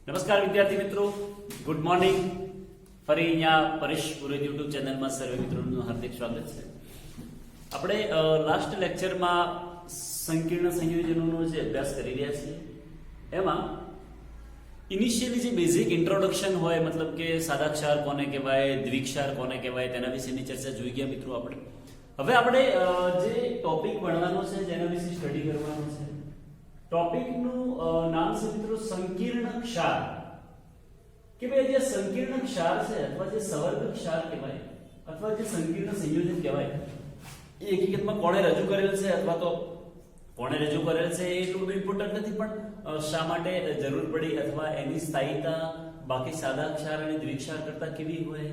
નમસ્કાર વિદ્યાર્થી મિત્રો, ગુડ મોર્નિંગ. ફરી અહીંયા પરેશ પુરોહિત યુટ્યુબ ચેનલમાં સર્વે મિત્રોનું હાર્દિક સ્વાગત છે. આપણે લાસ્ટ લેક્ચરમાં સંકીર્ણ સંયોજનોનો જે અભ્યાસ કરી રહ્યા છીએ એમાં ઇનિશિયલી જે બેઝિક ઇન્ટ્રોડક્શન હોય, મતલબ કે સાદાક્ષાર કોને કહેવાય, દ્વિક્ષાર કોને કહેવાય, તેના વિશેની ચર્ચા જોઈ ગયા મિત્રો. હવે આપણે જે ટોપિક ભણવાનો છે, જેના વિશે સ્ટડી કરવાનો છે, ટોપિકનું નામ છે મિત્રો સંકીર્ણ ક્ષાર. કે ભાઈ જે સંકીર્ણ ક્ષાર છે અથવા જે સવર્ગ ક્ષાર કહેવાય અથવા જે સંકીર્ણ સંયોજન કહેવાય એ હકીકતમાં કોણે રજૂ કરેલ છે અથવા તો કોણે રજૂ કરેલ છે એ એટલું બધું ઇમ્પોર્ટન્ટ નથી, પણ શા માટે જરૂર પડી અથવા એની સ્થાયીતા બાકી સાદા ક્ષાર અને દ્વિક્ષાર કરતા કેવી હોય,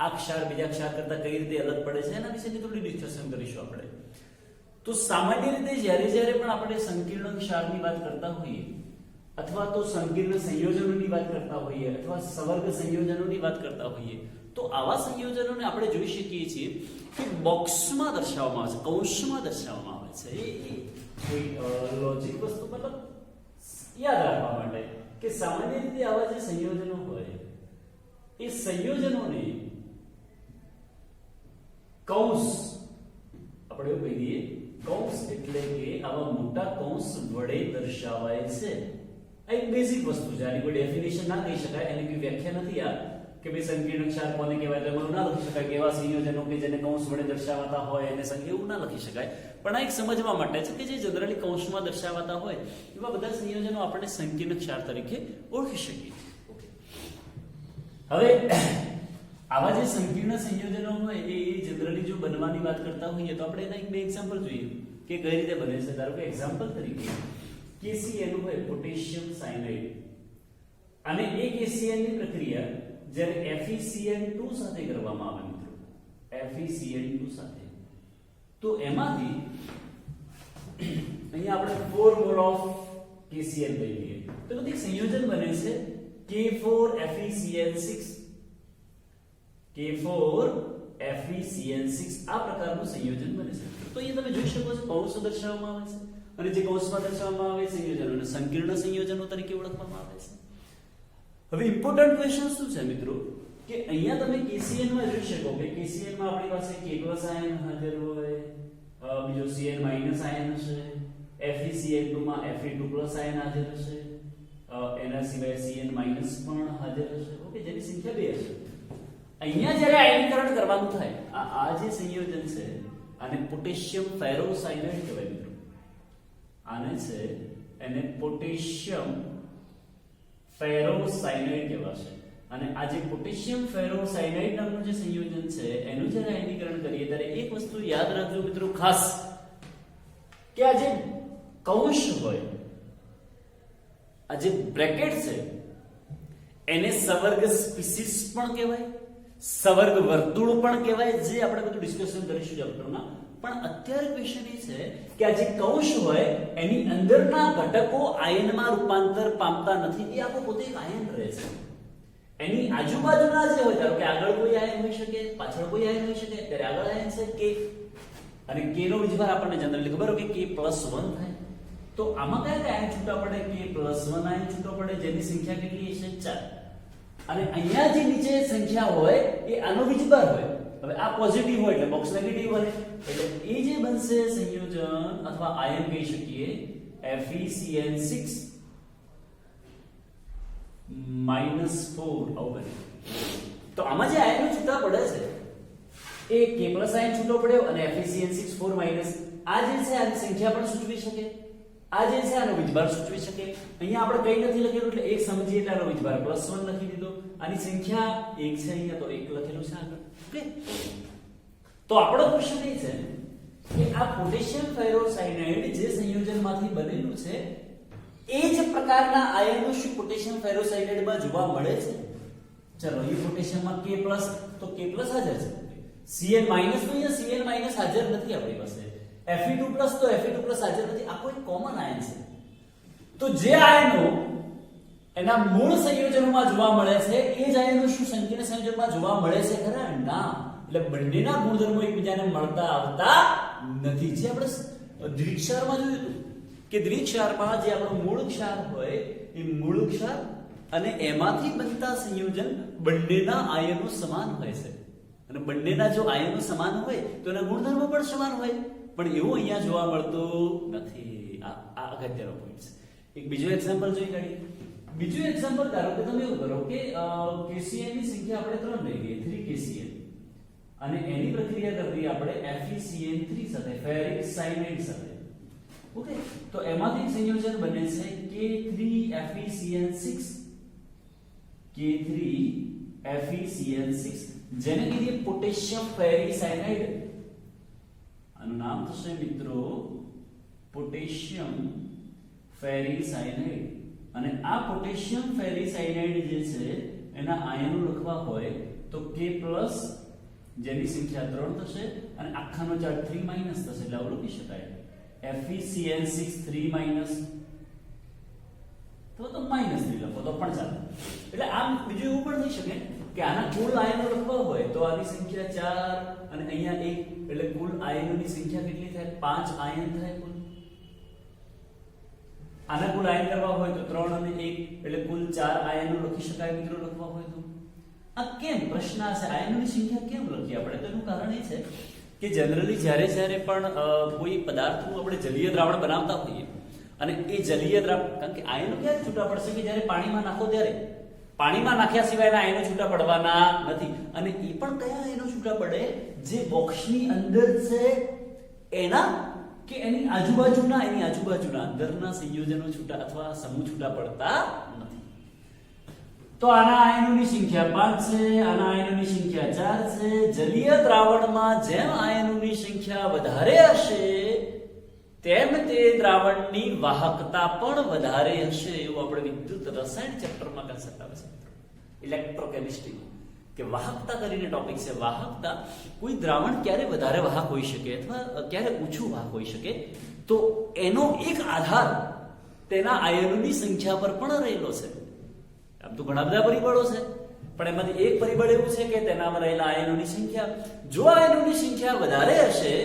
આ ક્ષાર બીજા ક્ષાર કરતા કઈ રીતે અલગ પડે છે, એના વિશેની થોડી ડિસ્કશન કરીશું આપણે. તો સામાન્ય રીતે જ્યારે પણ આપણે સંકીર્ણ ક્ષારની વાત કરતા હોઈએ અથવા તો સંકીર્ણ સંયોજનોની વાત કરતા હોઈએ અથવા સવર્ગ સંયોજનોની વાત કરતા હોઈએ તો આવા સંયોજનોને આપણે જોઈ શકીએ છીએ કે બોક્સમાં દર્શાવવામાં આવે છે, કૌંસમાં દર્શાવવામાં આવે છે. એ કોઈ લોજિક વસ્તુ મતલબ યાદ રાખવા માટે કે સામાન્ય રીતે આવા જે સંયોજનો હોય એ સંયોજનોને કૌંસ આપણે એવું કહી દઈએ. કૌંસ એટલે કે આવા મોટા કૌંસ વડે દર્શાવાય છે. આ એક બેઝિક વસ્તુ છે, આની કોઈ ડેફિનેશન ના કહી શકાય, એની કોઈ વ્યાખ્યા નથી આ કે ભાઈ સંકીર્ણ ક્ષાર કોને કહેવાય, તો એમાં ના લખી શકાય કે એવા સંયોજનો કે જેને કૌંસ વડે દર્શાવાતા હોય એને એવું ના લખી શકાય. પણ આ એક સમજવા માટે છે કે જે જનરલી કૌંસમાં દર્શાવાતા હોય એવા બધા સંયોજનો આપણે સંકીર્ણ ક્ષાર તરીકે ઓળખી શકીએ. હવે આવા જે સંકીર્ણ સંયોજનો હોય એ જનરલી જો બનવાની વાત કરતા હોઈએ તો આપણે એના એક બે એક્ઝામ્પલ જોઈએ કે કઈ રીતે બને છે. ધારો કે એક્ઝામ્પલ તરીકે KCl હોય, પોટેશિયમ સાયનાઇડ, અને એ KCl ની પ્રક્રિયા જ્યારે FeCl2 સાથે કરવામાં આવે મિત્રો, FeCl2 સાથે, તો એમાંથી અહીંયા આપણે 4 મોલ ઓફ KCl લઈ લઈએ તો એક સંયોજન બને છે K4FeCl6. K4FeCl6 આ પ્રકારનું સંયોજન બને છે. તો અહીંયા તમે જોઈ શકો છો કૌંસ દર્શાવવામાં આવે છે અને જે કૌંસમાં દર્શાવવામાં આવે સંયોજનોને સંકીર્ણ સંયોજનો તરીકે ઓળખવામાં આવે છે. હવે ઇમ્પોર્ટન્ટ ક્વેશ્ચન શું છે મિત્રો કે અહીંયા તમે KCl માં જોઈ શકો કે KCl માં આપણી પાસે K+ આયન હાજર હોય, બીજો Cl- આયન હશે, FeCl2 માં Fe2+ આયન હાજર હશે, એના સિવાય Cl- પણ હાજર હશે. ઓકે, જેની સંખ્યા 2 હશે. અહીંયા જ્યારે આયનીકરણ કરવાનું થાય આ જે સંયોજન છે આને પોટેશિયમ ફેરોસાયનાઇડ કહેવાય મિત્રો. આને છે એને પોટેશિયમ ફેરોસાયનાઇડ કહેવાશે. અને આ જે પોટેશિયમ ફેરોસાયનાઇડ નામનું જે સંયોજન છે એનું જ્યારે આયનીકરણ કરીએ ત્યારે એક વસ્તુ યાદ રાખજો મિત્રો ખાસ કે આ જે કૌંસ હોય, આ જે બ્રેકેટ છે એને સવર્ગ સ્પીસીસ પણ કહેવાય, સવર્ગ વર્તુળ પણ કહેવાય, જે આપણે બધું ડિસ્કશન કરીશું ચેપ્ટરમાં. પણ અત્યારે ક્વેશ્ચન એ છે કે આ જે કૌંસ હોય એની અંદરના ઘટકો આયનમાં રૂપાંતર પામતા નથી, એ આખો પોતે એક આયન રહે છે. એની આજુબાજુના જે હોય, ધારો કે આગળ કોઈ આયન હોઈ શકે, પાછળ કોઈ આયન હોઈ શકે, ત્યારે આગળ આયન છે K, અને K નો વીજભાર આપણને જનરલી ખબર હોય કે K+1 થાય. તો આમાં કયા આયન છૂટા પડે? K+1 આયન છૂટો પડે, જેની સંખ્યા કેટલી હશે? 4. અને અહીંયા જે નીચે સંખ્યા હોય એ આનો વીજભાર હોય. હવે આ પોઝિટિવ હોય એટલે બોક્સ નેગેટિવ બને, એટલે એ જે બનશે સંયોજન અથવા આયન કહી શકીએ FeCl6 -4 આવું બને. તો આમાં જે આયનો છૂટા પડે છે એ K+ આયન છૂટો પડ્યો અને FeCl6 4- આ જે છે આની સંખ્યા પણ સૂચવી શકે, આ જે છે આનો વીજભાર સૂચવી શકે. અહીંયા આપણે કઈ નથી લખેલું એટલે એક સમજીએ એટલે આનો વીજભાર +1 લખી દીધો. આની સંખ્યા 1 છે, અહીંયા તો 1 લખેલું છે આગળ. ઓકે, તો આપણો ક્વેશ્ચન એ છે કે આ પોટેશિયમ ફેરોસાયનાઇડ જે સંયોજનમાંથી બનેલું છે એ જ પ્રકારના આયનો શું પોટેશિયમ ફેરોસાયનાઇડમાં જોવા મળે છે? ચલો, એ પોટેશિયમમાં K+ તો K+ હાજર છે, Cl- તો અહીંયા Cl- હાજર નથી આપણી પાસે, Fe2+ તો Fe2+ હાજર નથી. આ કોઈ કોમન આયન છે. તો જે આયનો એના મૂળ સંયોજનોમાં જોવા મળે છે એ જ આયનો શું સંકીર્ણ સંયોજનમાં જોવા મળે છે ખરા? ના. એટલે બંનેના ગુણધર્મો એકબીજાને મળતા આવતા નથી. જે આપણે દ્વિક્ષારમાં જોયું હતું કે દ્વિક્ષારમાં જે આપણો મૂળ ક્ષાર હોય એ મૂળ ક્ષાર અને એમાંથી બનતા સંયોજન બંનેના આયનો સમાન હોય છે, અને બંનેના જો આયનો સમાન હોય તો એના ગુણધર્મો પણ સમાન હોય, પણ એવું અહીંયા જોવા મળતું નથી. આ અગત્યનો પોઈન્ટ છે. એક બીજું એક્ઝામ્પલ જોઈ કાઢીએ. બીજું એક્ઝામ્પલ ધારો કે તમે એવું કરો કે KCl ની સંખ્યા આપણે 3 લઈ લઈએ, 3 KCl, અને એની પ્રક્રિયા કરવી આપણે FeCN3 સાથે, ફેરિક સાયનાઇડ સાથે. ઓકે, તો એમાંથી સંયોજન બને છે K3FeCN6, K3FeCN6, જેને કહીએ પોટેશિયમ ફેરિસાયનાઇડ. આનું નામ થશે મિત્રો પોટેશિયમ ફેરિસાયનાઇડ. અને આ પોટેશિયમ ફેરિસાયનાઇડ જે છે એના આયનો લખવા હોય તો K+, જેની સંખ્યા 3 થશે, અને આખાનો ચાર્જ 3 માઈનસ થશે, એટલે આવું લખી શકાય FeCN6 3 માઈનસ, તો માઈનસ 3 લખો તો પણ ચાલે. એટલે આમ બીજું એવું પણ થઈ શકે કે આના કુલ આયનો લખવા હોય તો આની સંખ્યા 4 અને અહીંયા 1, એટલે કુલ આયનોની સંખ્યા કેટલી થાય? 5 આયન થાય કુલ. આના કુલ આયન કરવા હોય તો 3 અને 1, એટલે કુલ 4 આયનો લખી શકાય મિત્રો, લખવા હોય તો. આ કેમ? પ્રશ્ન આ છે, આયનોની સંખ્યા કેમ લખીએ આપણે? તો એનું કારણ એ છે કે જનરલી જ્યારે પણ કોઈ પદાર્થનું આપણે જલીય દ્રાવણ બનાવતા હોઈએ, અને એ જલીય દ્રાવણ, કારણ કે આયનો ક્યારે છૂટા પડશે? કે જ્યારે પાણીમાં નાખો ત્યારે. પાણીમાં નાખ્યા સિવાયના આયનો છૂટા પડવાના નથી. અને એ પણ કયા આયનો છૂટા પડે? જે બોક્સની અંદર છે એના, કે એની આજુબાજુના અંદરના સંયોજનો છૂટા અથવા સમૂહ છૂટા પડતા નથી. તો આના આયનોની સંખ્યા 5 છે, આના આયનોની સંખ્યા 4 છે. જલીય દ્રાવણમાં જેમ આયનોની સંખ્યા વધારે હશે તેમ તે દ્રાવણની વાહકતા પણ વધારે હશે. એવું આપણે વિદ્યુત રસાયણ ચેપ્ટરમાં કન્સેપ્ટ આવે છે, ઇલેક્ટ્રોકેમિસ્ટ્રી, કે વાહકતા કરીને ટોપિક છે. વાહકતા, કોઈ દ્રાવણ ક્યારે વધારે વાહક હોઈ શકે અથવા ક્યારે ઓછું વાહક હોઈ શકે, તો એનો એક આધાર તેના આયનોની સંખ્યા પર પણ રહેલો છે. આમ તો ઘણા બધા પરિબળો છે, પણ એમાંથી એક પરિબળ એવું છે કે તેનામાં રહેલા આયનોની સંખ્યા. જો આયનોની સંખ્યા વધારે હશે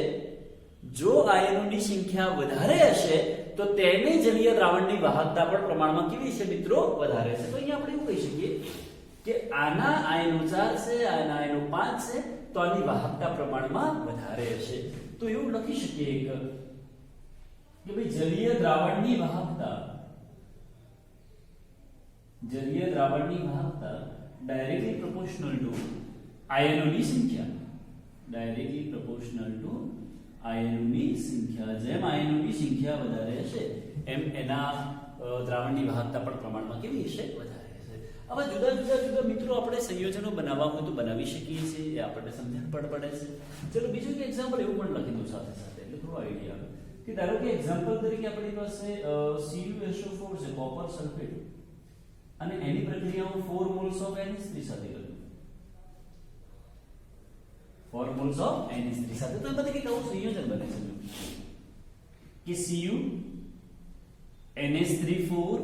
તો તેની જલીય દ્રાવણની વાહકતા પણ પ્રમાણમાં કેવી છે મિત્રો? વધારે છે. તો અહીંયા આપણે એવું કહી શકીએ કે આના આયનો 4 છે, આના આયનો 5 છે, તો આની વાહકતા પ્રમાણમાં વધારે હશે. તો એવું લખી શકીએ કે ભાઈ જલીય દ્રાવણની વાહકતા ડાયરેક્ટલી પ્રોપોર્શનલ ટુ આયનોની સંખ્યા. જેમ આયનોની સંખ્યા વધારે હશે એમ એના દ્રાવણની વાહકતા પણ પ્રમાણમાં કેવી હશે? વધારે હશે. આવા જુદા જુદા મિત્રો આપણે સંયોજનો બનાવવા હોય તો બનાવી શકીએ છીએ, એ આપણને સમજણ પડે છે. ચલો બીજું એક એક્ઝામ્પલ એવું પણ લખી દઉં સાથે એટલે થોડો આઈડિયા આવે. કે ધારો કે એક્ઝામ્પલ તરીકે આપણી પાસે CuSO4 છે, કોપર સલ્ફેટ, અને એની પ્રક્રિયા હું 4 મોલ્સ ઓફ NH3 સાથે કરું. 4 મોલ્સ ઓફ NH3 સાથે, તો એમાંથી કેવું સંયોજન બને છે કે Cu NH3 4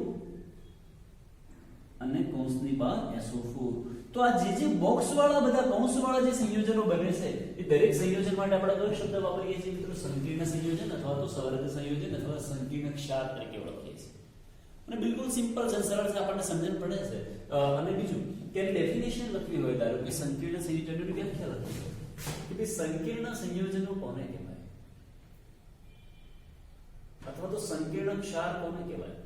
અને કૌંસની બહાર SO4. તો આ જે બોક્સ વાળા બધા કૌંસ વાળા જે સંયોજનો બને છે એ દરેક સંયોજન માટે આપણે કયો શબ્દ વાપરીએ છીએ મિત્રો? સંકીર્ણ સંયોજન અથવા તો સવર્ગ સંયોજન અથવા સંકીર્ણ ક્ષાર તરીકે ઓળખીએ છીએ. અને બિલકુલ સિમ્પલ છે, સરળ છે, આપણને સમજણ પડે છે. અને બીજું કે એની ડેફિનેશન લખવી હોય, ધારો કે સંકીર્ણ સંયોજનોની વ્યાખ્યા લખવી હોય કે ભાઈ સંકીર્ણ સંયોજનો કોને કહેવાય, અથવા તો સંકીર્ણ ક્ષાર કોને કહેવાય?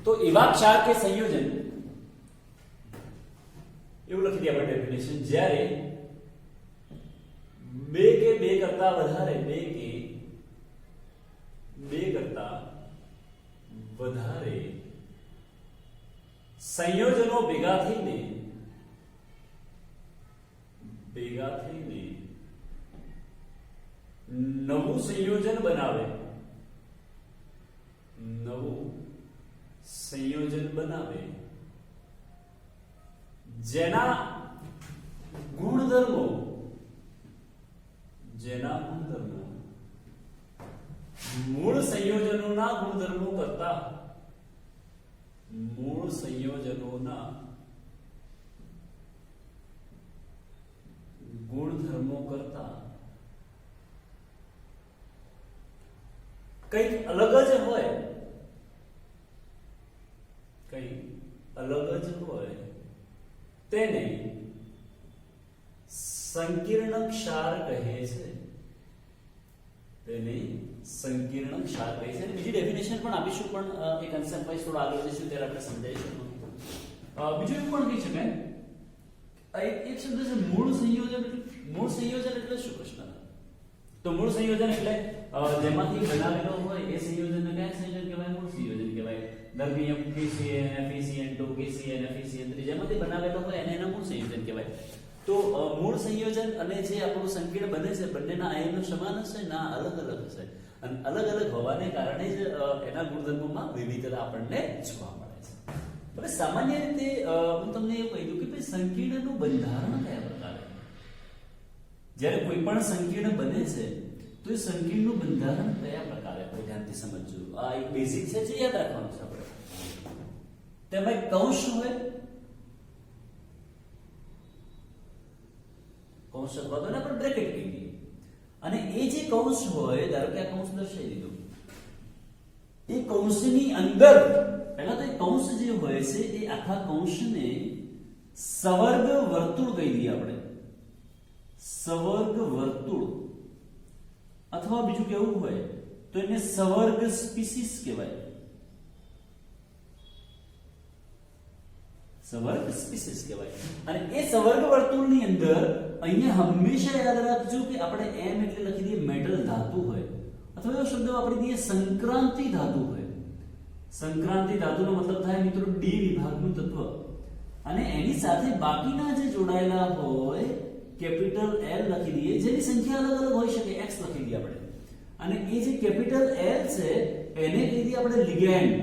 તો એવા ક્ષાર કે સંયોજન, એવું લખી દે આપણે ડેફિનેશન, જ્યારે બે કરતા વધારે સંયોજનો ભેગા થઈને નવું સંયોજન બનાવે, જેના ગુણધર્મો મૂળ સંયોજનોના ગુણધર્મો કરતા કંઈક અલગ જ હોય, કઈ અલગ જ હોય તેને સંકીર્ણ ક્ષાર કહે છે. તેને સંકીર્ણ ક્ષાર કહે છે. બીજી ડેફિનેશન પણ આપીશું, પણ એ કન્સેપ્ટ વાઇઝ થોડું આગળ જઈશું ત્યારે આપણે સમજાવીશું. બીજું એવું પણ કહી શકાય એક શબ્દ છે મૂળ સંયોજન. મૂળ સંયોજન એટલે શું પ્રશ્ન? તો મૂળ સંયોજન એટલે જેમાંથી બનાવેલો હોય એ સંયોજનને કયા સંયોજન કહેવાય? મૂળ સંયોજન કહેવાય. દરમિયાન KCN FeCN2 KCN FeCN3 જેમાંથી બનાવેલો હોય એને એના મૂળ સંયોજન કહેવાય. તો મૂળ સંયોજન અને જે આપણું સંકીર્ણ બને છે બંનેના આયનો સમાન હશે? ના, અલગ અલગ હશે. અને અલગ અલગ હોવાને કારણે જ એના ગુણધર્મોમાં વિવિધતા આપણને જોવા મળે છે. હવે સામાન્ય રીતે હું તમને એવું કહી દઉં કે ભાઈ સંકીર્ણનું બંધારણ કયા પ્રકારે? જ્યારે કોઈ પણ સંકીર્ણ બને છે તો એ સંકીર્ણનું બંધારણ કયા પ્રકારે આપણે ધ્યાનથી સમજવું. આ એક બેઝિક છે જે યાદ રાખવાનું છે આપણે. તેમાં કૌંસ હોય, કૌંસ અથવા તો આપણે બ્રેકેટ કહી દઈએ. અને એ જે કૌંસ હોય, ધારો કે આ કૌંસ દર્શાવી દીધું, એ કૌંસની અંદર પહેલા તો એ કૌંસ જે હોય છે એ આખા કૌંસને સવર્ગ વર્તુળ કહી દઈએ આપણે. સવર્ગ વર્તુળ અથવા બીજું કેવું હોય તો એને સવર્ગ સ્પીસીસ કહેવાય. સવર્ગ સ્પીસીસ કહેવાય. અને એ સવર્ગ વર્તુળની અંદર અહીંયા હંમેશા યાદ રાખજો કે આપણે એમ એટલે લખી દઈએ મેટલ ધાતુ હોય, અથવા એવો શબ્દ વાપરી દઈએ સંક્રાંતિ ધાતુ હોય. સંક્રાંતિ ધાતુનો મતલબ થાય મિત્રો ડી વિભાગનું તત્વ. અને એની સાથે બાકીના જે જોડાયેલા હોય કેપિટલ L લખી દઈએ, જેની સંખ્યા અલગ અલગ હોઈ શકે, x લખી દઈએ આપણે. અને એ જે કેપિટલ L છે એને કહી દઈએ આપણે લિગેન્ડ.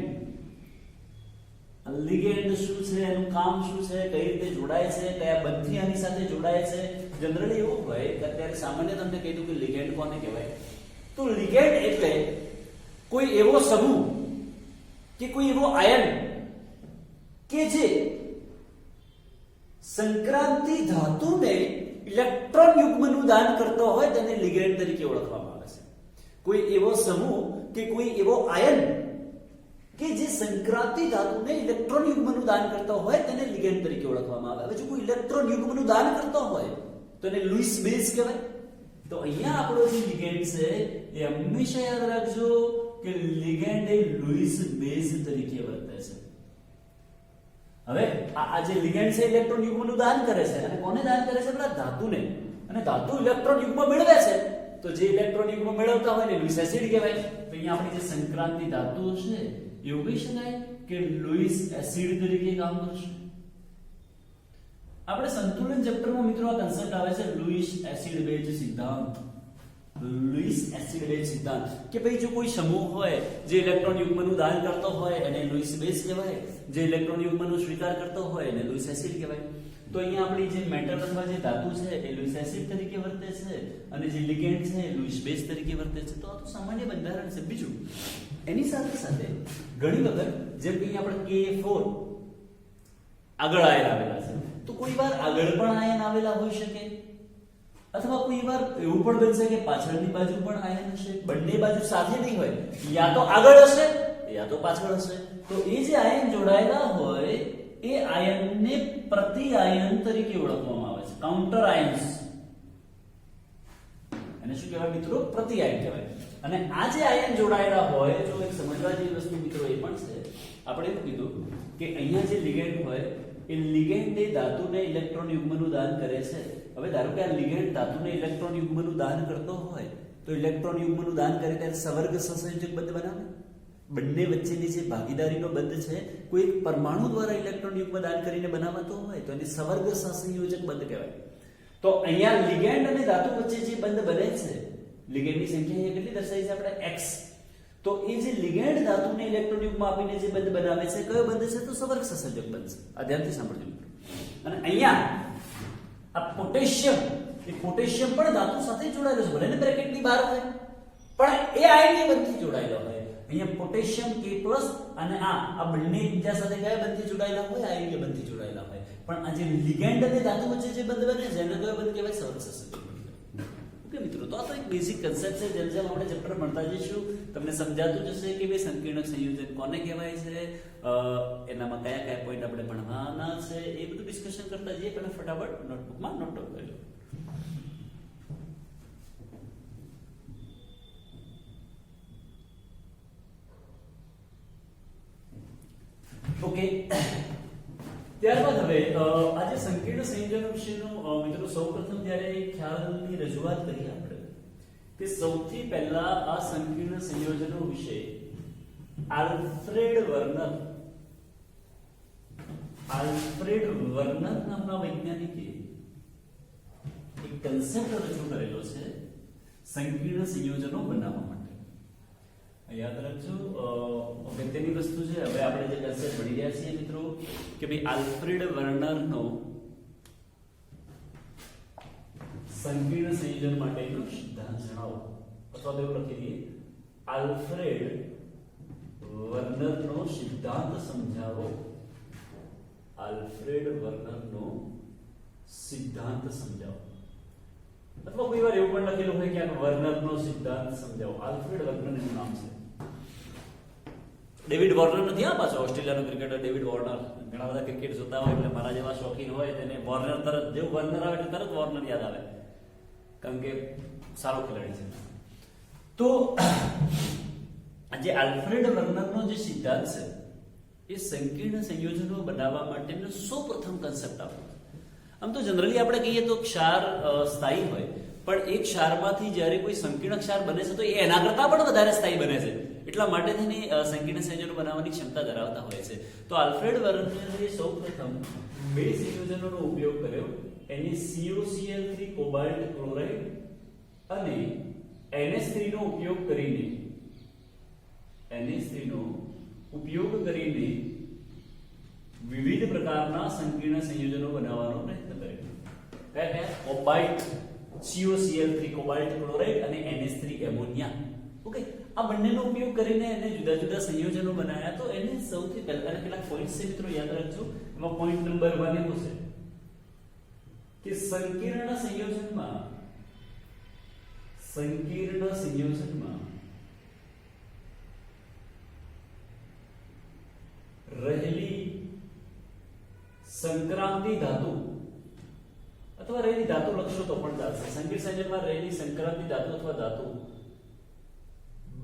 લિગેન્ડ શું છે, એનું કામ શું છે, કઈ રીતે જોડાય છે, કયા બંધથી આની સાથે જોડાય છે. જનરલી એવું હોય કે અત્યારે સામાન્ય તમને કહી દઉં કે લિગેન્ડ કોને કહેવાય. તો લિગેન્ડ એટલે કોઈ એવો સમૂહ કે કોઈ એવો આયન કે જે સંક્રાંતિ ધાતુને ઇલેક્ટ્રોન યુગ્મનું દાન કરતો હોય તેને લિગેન્ડ તરીકે ઓળખવામાં આવે છે. કોઈ એવો સમૂહ કે કોઈ એવો આયન કે જે સંક્રાંતિ ધાતુને ઇલેક્ટ્રોન યુગ્મનું દાન કરતો હોય તેને લિગેન્ડ તરીકે ઓળખવામાં આવે. હવે જો કોઈ ઇલેક્ટ્રોન યુગ્મનું દાન કરતો હોય તો એને લુઈસ બેઝ કહેવાય. તો અહીંયા આપણો જે લિગેન્ડ છે એ હંમેશા યાદ રાખજો કે લિગેન્ડ એ લુઈસ બેઝ તરીકે વર્તે છે. હવે આ જે લિગેન્ડ છે ઇલેક્ટ્રોન યુગ્મનું દાન કરે છે. અને કોને દાન કરે છે? આપણા ધાતુને. અને ધાતુ ઇલેક્ટ્રોન યુગ્મ મેળવે છે તો જે ઇલેક્ટ્રોન યુગ્મ મેળવતા હોય ને લુઈસ એસિડ કહેવાય. તો અહીંયા આપણી જે સંક્રાંતિ ધાતુ છે એવું કહી શકાય કે લુઈસ એસિડ તરીકે કામ કરશે. આપણે સંતુલન ચેપ્ટરમાં મિત્રો આ કન્સેપ્ટ આવે છે લુઈસ એસિડ બેઝ સિદ્ધાંત. લુઈસ એસિડ બેઝ સિદ્ધાંત કે ભાઈ જો કોઈ સમૂહ હોય જે ઇલેક્ટ્રોન યુગ્મનું દાન કરતો હોય એને લુઈસ બેઝ કહેવાય, જે ઇલેક્ટ્રોન યુગ્મનો સ્વીકાર કરતો હોય એને લુઈસ એસિડ કહેવાય. તો અહીંયા આપણી જે મેટલ અથવા જે ધાતુ છે એ લુઈસ એસિડ તરીકે વર્તે છે અને જે લિગેન્ડ છે એ લુઈસ બેઝ તરીકે વર્તે છે. તો આ તો સામાન્ય બંધારણ છે. બીજું એની સાથે સાથે ઘણી વખત જેમ કે આપણે Ka4 આગળ આયન આવેલા છે તો કોઈ વાર આગળ પણ આયન આવેલા હોઈ શકે, અથવા કોઈ વાર એવું પણ બનશે કે પાછળની બાજુ પણ આયન હશે. બંને બાજુ સાથે નહીં હોય, યા તો આગળ હશે યા તો પાછળ હશે. તો એ જે આયન જોડાયેલા હોય એ આયનને પ્રતિ આયન તરીકે ઓળખવામાં આવે છે. કાઉન્ટર આયન્સ એને શું કહેવાય મિત્રો? પ્રતિ આયન કહેવાય. અને આ જે આયન જોડાયેલા હોય, જો એક સમજવા જેવી વસ્તુ મિત્રો એ પણ છે, આપણે એવું કીધું કે અહીંયા જે લિગેન્ડ હોય એ લિગેન્ડ એ ધાતુને ઇલેક્ટ્રોન યુગ્મનું દાન કરે છે. હવે ધારો કે આ લિગેન્ડ ધાતુને ઇલેક્ટ્રોન યુગ્મનું દાન કરતો હોય તો ઇલેક્ટ્રોન યુગ્મનું દાન કરે ત્યારે સવર્ગ સહસંયોજક બંધ બનાવે. બંને વચ્ચેની જે ભાગીદારીનો બંધ છે કોઈ એક પરમાણુ દ્વારા ઇલેક્ટ્રોન યુગ્મ દાન કરીને બનાવતો હોય તો એને સવર્ગ સહસંયોજક બંધ કહેવાય. તો અહીંયા લિગેન્ડ અને ધાતુ વચ્ચે જે બંધ બને છે, લિગેન્ડની સંખ્યા અહીંયા કેટલી દર્શાવી છે આપણે? x. તો એ જે લિગેન્ડ ધાતુને ઇલેક્ટ્રોન યુગ્મ આપીને જે બંધ બનાવે છે કયો બંધ છે? તો સવર્ગ સહસંયોજક બંધ છે. આ ધ્યાનથી સાંભળજો મિત્રો. અને અહીંયા આ પોટેશિયમ, એ પોટેશિયમ પણ ધાતુ સાથે જોડાયેલો છે, ભલે ને બ્રેકેટની બહાર હોય પણ એ આયનની બંધથી જોડાયેલો હોય. અહીંયા પોટેશિયમ K+ અને આ બંને એકબીજા સાથે કયા બંધથી જોડાયેલા હોય? આયનીય બંધથી જોડાયેલા હોય. પણ આ જે લિગેન્ડ અને ધાતુ વચ્ચે જે બંધ બને છે એને કયો બંધ કહેવાય? સવર્ગ સહસંયોજક બંધ. ઓકે મિત્રો, તો આ તો એક બેઝિક કન્સેપ્ટ છે. જેમ જેમ આપણે ચેપ્ટર ભણતા જઈશું તમને સમજાતું જશે કે ભાઈ સંકીર્ણ સંયોજન કોને કહેવાય છે, એનામાં કયા કયા પોઈન્ટ આપણે ભણવાના છે, એ બધું ડિસ્કશન કરતા જઈએ. પહેલા ફટાફટ નોટબુકમાં નોટ ડાઉન કરી લો. ઓકે, ત્યારબાદ હવે આજે સંકીર્ણ સંયોજનો વિશેનો મિત્રો સૌપ્રથમ જ્યારે ખ્યાલની રજૂઆત કરી આપણે કે સૌથી પહેલા આ સંકીર્ણ સંયોજનો વિશે આલ્ફ્રેડ વર્નર નામના વૈજ્ઞાનિકે એક કન્સેપ્ટ રજૂ કરેલો છે સંકીર્ણ સંયોજનો બનાવવા માટે. યાદ રાખજો, અગત્યની વસ્તુ છે. હવે આપણે જે કન્સેપ્ટ ભણી રહ્યા છીએ મિત્રો કે ભાઈ આલ્ફ્રેડ વર્નરનો સંકીર્ણ સંયોજન માટેનો સિદ્ધાંત જણાવો, અથવા તો એવું લખી દઈએ આલ્ફ્રેડ વર્નરનો સિદ્ધાંત સમજાવો. આલ્ફ્રેડ વર્નરનો સિદ્ધાંત સમજાવો, અથવા કોઈ વાર એવું પણ લખેલું હોય કે આ વર્નરનો સિદ્ધાંત સમજાવો. આલ્ફ્રેડ વર્નર એનું નામ છે. ડેવિડ વોર્નર નથી, આ પાછો ઓસ્ટ્રેલિયાનો ક્રિકેટર ડેવિડ વોર્નર. ઘણા બધા ક્રિકેટ જોતા હોય એટલે મારા જેવા શોખીન હોય તેને વોર્નર તરત, જેવું વોર્નર આવે એટલે તરત વોર્નર યાદ આવે, કારણ કે સારો ખેલાડી છે. તો જે આલ્ફ્રેડ વર્નરનો જે સિદ્ધાંત છે એ સંકીર્ણ સંયોજનો બનાવવા માટેનો સૌપ્રથમ કન્સેપ્ટ આપ્યો. આમ તો જનરલી આપણે કહીએ તો ક્ષાર સ્થાયી હોય, પણ એક ક્ષારમાંથી જ્યારે કોઈ સંકીર્ણ ક્ષાર બને છે તો એ એના કરતા પણ વધારે સ્થાયી બને છે. એટલા માટે તેને સંકીર્ણ સંયોજનો બનાવવાની ક્ષમતા ધરાવતા હોય છે. તો આલ્ફ્રેડ વર્નરે સૌપ્રથમ બે સંયોજનોનો ઉપયોગ કર્યો, NaCOCl3 કોબાલ્ટ ક્લોરાઇડ અને NH3 નો ઉપયોગ કરીને વિવિધ પ્રકારના સંકીર્ણ સંયોજનો બનાવવાનો પ્રયત્ન કર્યો. કયા? કોબાલ્ટ, COCl3 કોબાલ્ટ ક્લોરાઇડ અને NH3 એમોનિયા. ઓકે, આ બંનેનો ઉપયોગ કરીને એને જુદા જુદા સંયોજનો બનાવ્યા. તો એને સૌથી પહેલા કેટલાક પોઈન્ટ્સ છે મિત્રો, યાદ રાખજો. એમાં પોઈન્ટ નંબર 1 એવું છે કે સંકીર્ણ સંયોજનમાં રહેલી સંક્રાંતિ ધાતુ અથવા રહેલી ધાતુ લખશો તો પણ ચાલશે. સંકીર્ણ સંયોજનમાં રહેલી સંક્રાંતિ ધાતુ અથવા ધાતુ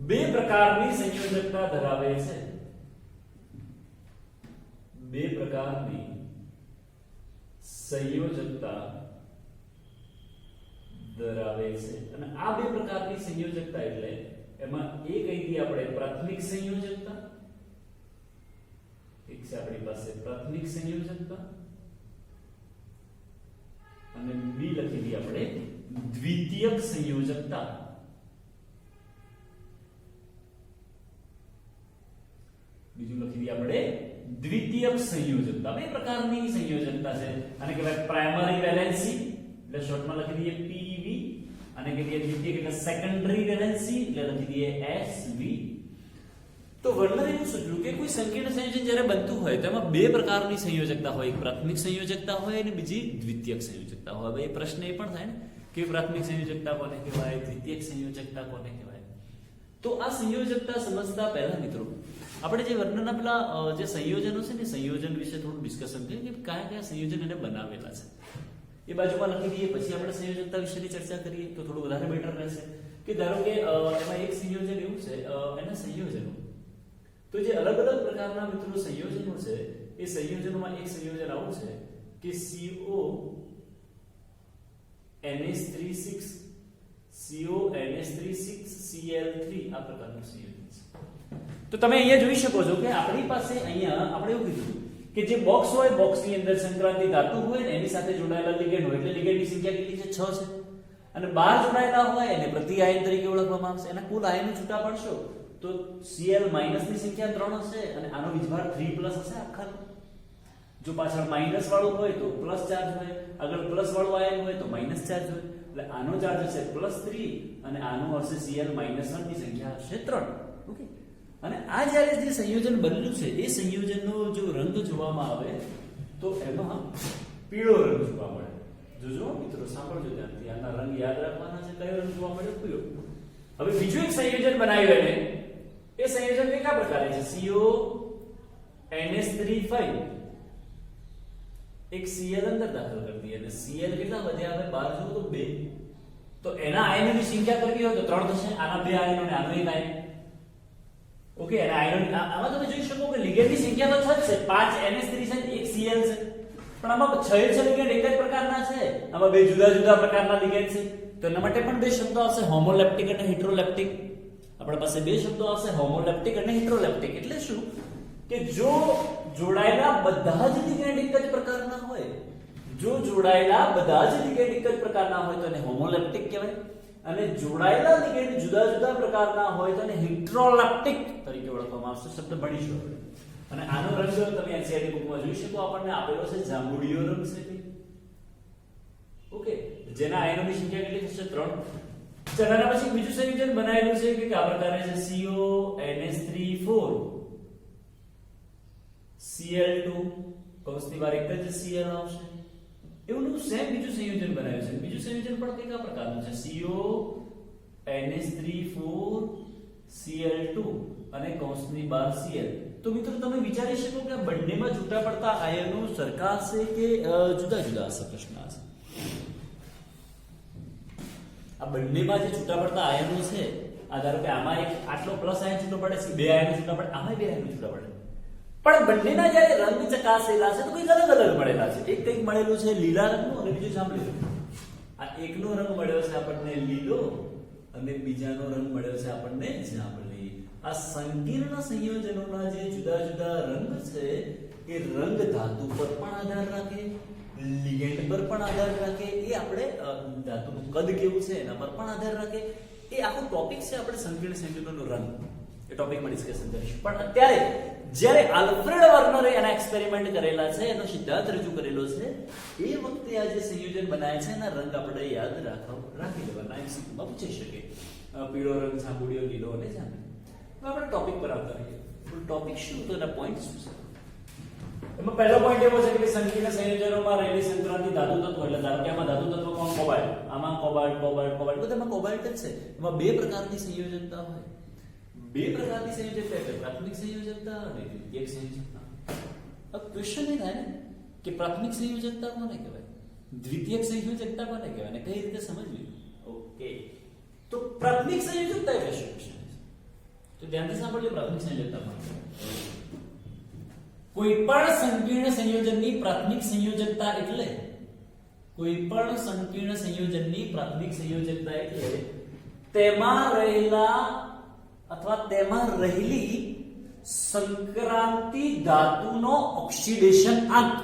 બે પ્રકારની સંયોજકતા ધરાવે છે. બે પ્રકારની સંયોજકતા ધરાવે છે. અને આ બે પ્રકારની સંયોજકતા એટલે એમાં એ કહી દઈએ આપણે પ્રાથમિક સંયોજકતા, એક છે આપણી પાસે પ્રાથમિક સંયોજકતા, અને બી લખી દઈએ આપણે દ્વિતીયક સંયોજકતા. બીજું લખી દઈએ આપણે દ્વિતીયક સંયોજકતા. બે પ્રકારની સંયોજકતા છે. આને કહેવાય પ્રાઇમરી વેલેન્સી, એટલે શોર્ટમાં લખી દઈએ PV, અને કહીએ દ્વિતીયક એટલે સેકન્ડરી વેલેન્સી, એટલે લખી દઈએ SV. તો વર્નરે એવું સૂચવ્યું કે કોઈ સંકીર્ણ સંયોજન જ્યારે બનતું હોય તેમાં બે પ્રકારની સંયોજકતા હોય, એક પ્રાથમિક સંયોજકતા હોય અને બીજી દ્વિતીયક સંયોજકતા હોય. હવે એ પ્રશ્ન એ પણ થાય ને કે પ્રાથમિક સંયોજકતા કોને કહેવાય, દ્વિતીયક સંયોજકતા કોને કહેવાય. તો આ સંયોજકતા સમજતા પહેલા મિત્રો આપણે જે વર્ણનના પેલા જે સંયોજનો છે ને સંયોજન વિશે થોડું ડિસ્કશન કરીએ કે કયા કયા સંયોજન એને બનાવેલા છે. એ બાજુમાં લખી દઈએ, પછી આપણે સંયોજકતા વિશેની ચર્ચા કરીએ તો થોડું વધારે બેટર રહેશે. કે ધારો કે એમાં એક સંયોજન એવું છે, એના સંયોજનો તો જે અલગ અલગ પ્રકારના મિત્રો સંયોજનો છે એ સંયોજનોમાં એક સંયોજન આવું છે કે CONH36Cl3 આ પ્રકારનું સંયોજન છે. તો તમે અહીંયા જોઈ શકો છો કે આપણી પાસે અહીંયા આપણે એવું કીધું કે જે બોક્સ હોય, બોક્સની અંદર સંક્રાંતિ ધાતુ હોય ને એની સાથે જોડાયેલા લિગેન્ડ હોય, એટલે લિગેન્ડની સંખ્યા કેટલી છે? 6 છે. અને બહાર જોડાયેલા હોય એને પ્રતિ આયન તરીકે ઓળખવામાં આવશે. એના કુલ આયનો છૂટા પડશો તો Cl માઈનસની સંખ્યા 3 હશે અને આનો વીજભાર 3 પ્લસ હશે આખાનો. જો પાછળ માઈનસ વાળું હોય તો પ્લસ ચાર્જ હોય, આગળ પ્લસ વાળું આયન હોય તો માઈનસ ચાર્જ હોય. એટલે આનો ચાર્જ હશે +3 અને આનો હશે Cl -1 ની સંખ્યા હશે 3. ઓકે, અને આ જ્યારે જે સંયોજન બન્યું છે એ સંયોજનનો જો રંગ જોવામાં આવે તો એમાં પીળો રંગ જોવા મળે. જોજો મિત્રો, સાંભળજો ધ્યાનથી, આના રંગ યાદ રાખવાના છે. કયો રંગ જોવા મળ્યો? પીળો. હવે બીજું એક સંયોજન બનાવ્યું એને, એ સંયોજન કયા પ્રકારે છે? CONH3 એક Cl અંદર દાખલ કરી દઈએ અને Cl કેટલા વધ્યા? હવે 12 જો તો 2. તો એના આયનોની સંખ્યા કરવી હોય તો 3 થશે. આના 2 આયનો અને આનો 1 આયન. ઓકે, અને આયનો આમાં તમે જોઈ શકો કે લિગેન્ડની સંખ્યા તો 6 છે. 5 NH3 છે, 1 Cl છે. પણ આમાં 6 લિગેન્ડ એક જ પ્રકારના છે. આમાં બે જુદા જુદા પ્રકારના લિગેન્ડ છે. તો એના માટે પણ બે શબ્દો આવશે, હોમોલેપ્ટિક અને હેટરોલેપ્ટિક. આપણા પાસે બે શબ્દો આવશે, હોમોલેપ્ટિક અને હેટરોલેપ્ટિક. એટલે શું કે જો જોડાયેલા બધા જ લિગેન્ડ એક જ પ્રકારના હોય, જો જોડાયેલા બધા જ લિગેન્ડ એક જ પ્રકારના હોય તો એને હોમોલેપ્ટિક કહેવાય, અને જોડાયેલા લિગેન્ડ જુદા જુદા પ્રકારના હોય તો એને હેટરોલેપ્ટિક તરીકે ઓળખવામાં આવશે. શબ્દ ભણીશું આપણે. અને આનો રંગ તમે એનસીઈઆરટી બુકમાં જોઈ શકો, આપણને આપેલો છે જાંબુડિયો રંગ છે. ઓકે, જેના આયનોની સંખ્યા કેટલી થશે? 3. ચલાના પછી બીજું સંયોજન બનાવેલું છે કે આ પ્રકારે છે CONH3 Cl2 કૌંસની બહાર એક જ Cl આવશે. એવું સેમ બીજું સંયોજન બનાવ્યું છે. બીજું સંયોજન પણ કયા પ્રકારનું છે? CONH3 Cl2 અને કૌંસની બહાર Cl. તો મિત્રો તમે વિચારી શકો કે આ બંનેમાં છૂટા પડતા આયનો સરખા હશે કે જુદા જુદા હશે? પ્રશ્ન આ છે. આ બંનેમાં જે છૂટા પડતા આયનો છે, આ ધારો કે આમાં એક આટલો પ્લસ આયન છૂટો પડે છે, બે આયનો છૂટા પડે, આમાં બે આયનો છૂટા પડે, પણ બંનેના જ્યારે રંગ ચકાસેલા છે તો કંઈક અલગ અલગ મળેલા છે. એક કંઈક મળેલું છે લીલા રંગનું અને બીજું જાંબલી. આ એકનો રંગ મળ્યો છે આપણને લીલો અને બીજાનો રંગ મળ્યો છે આપણને જાંબલી. આ સંકીર્ણ સંયોજનોના જે જુદા જુદા રંગ છે એ રંગ ધાતુ પર પણ આધાર રાખે, લિગેન્ડ પર પણ આધાર રાખે, એ આપણે ધાતુનું કદ કેવું છે એના પર પણ આધાર રાખે. એ આખો ટોપિક છે આપણે સંકીર્ણ સંયોજનોનો રંગ, એ ટોપિકમાં ડિસ્કશન કરીશું. પણ અત્યારે જ્યારે આલ્ફ્રેડ વર્નરે એના એક્સપેરિમેન્ટ કરેલા છે, એનો સિદ્ધાંત રજૂ કરેલો છે, એ વખતે આ જે સંયોજન બનાવ્યા છે એના રંગ આપણે યાદ રાખી લેવાના. એમસીક્યુમાં પૂછી શકે, પીળો રંગ, જાંબુડિયો, લીલો અને જાંબલી. આપણે ટોપિક પર આવતા રહીએ. ટોપિક શું, તો એના પોઈન્ટ શું છે? એમાં પહેલો પોઈન્ટ એવો છે કે સંકીર્ણ સંયોજનોમાં રહેલી સંક્રાંતિ ધાતુ તત્વો, એટલે ધારો કે આમાં ધાતુ તત્વ કોણ? કોબાલ્ટ. આમાં કોબાલ્ટ, બધામાં કોબાલ્ટ જ છે. એમાં બે પ્રકારની સંયોજકતા હોય. બે પ્રકારની સંયોજકતા એટલે પ્રાથમિક સંયોજકતા અને દ્વિતીયક સંયોજકતા. अब क्वेश्चन એ થાય ને કે પ્રાથમિક સંયોજકતા કોને કહેવાય, દ્વિતીયક સંયોજકતા કોને કહેવાય અને કઈ રીતે સમજવી? ઓકે, તો પ્રાથમિક સંયોજકતા એટલે શું છે? તો ધ્યાનથી સાંભળજો. પ્રાથમિક સંયોજકતા કોઈ પણ સંકીર્ણ સંયોજનની પ્રાથમિક સંયોજકતા એટલે, કોઈ પણ સંકીર્ણ સંયોજનની પ્રાથમિક સંયોજકતા એટલે તેમાં રહેલા અથવા તેમાં રહેલી સંક્રાંતિ ધાતુનો ઓક્સિડેશન આંક.